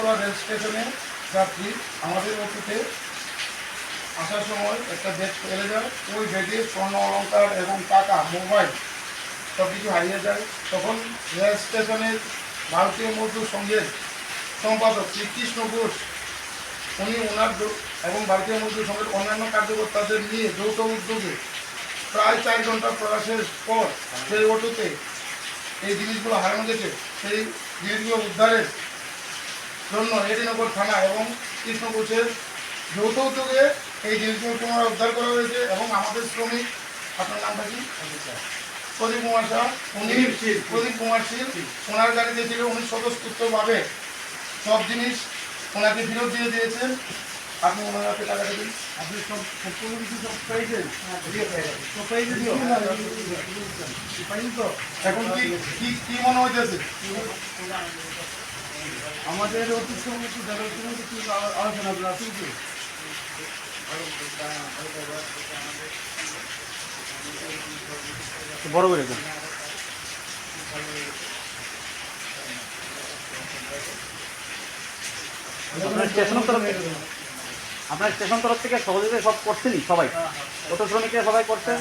Agartala rail স্টেশনে যাত্রী আমাদের অফিসে আসার সময় একটা ব্যাগ ফেলে যায়। ওই ব্যাগে স্বর্ণ অলঙ্কার এবং টাকা, মোবাইল সব কিছু হারিয়ে যায়। তখন রেল স্টেশনের ভারতীয় মজদুর সংঘের সম্পাদক শ্রীকৃষ্ণ ঘোষ উনি ওনার এবং ভারতীয় মজদুর সংঘের অন্যান্য কার্যকর্তাদের নিয়ে যৌথ উদ্যোগে প্রায় 4 ঘন্টা প্রয়াসের পর সেই অটোতে এই জিনিসগুলো হারানো গেছে। সেই জিনিসগুলো উদ্ধারের জন্য এডিনগর থানা এবং কৃষ্ণ ঘোষের যৌথ উদ্যোগে এই জিনিসগুলো পুনরায় উদ্ধার করা হয়েছে। এবং আমাদের শ্রমিক, আপনার নামটা কি? প্রদীপ কুমার শাহ, উনি প্রদীপ কুমার শীল, ওনার গাড়িতে ছিল। উনি স্বতঃস্ফূর্তভাবে সব জিনিস ওনাকে ফেরত দিয়ে দিয়েছেন। আপনি ওনার হাতে টাকাটা দিন। আপনি সব কিছু সব পাইছেন? সব পাইছেন তো? এখন কি কি মনে হইতেছে? আমাদের অফিস সঙ্গে একটু আলোচনা করা আছে কি? বড় করে আপনার স্টেশন তরফ থেকে সহযোগিতা সব করছেনই, সবাই কত শ্রমিকরা সবাই করছে।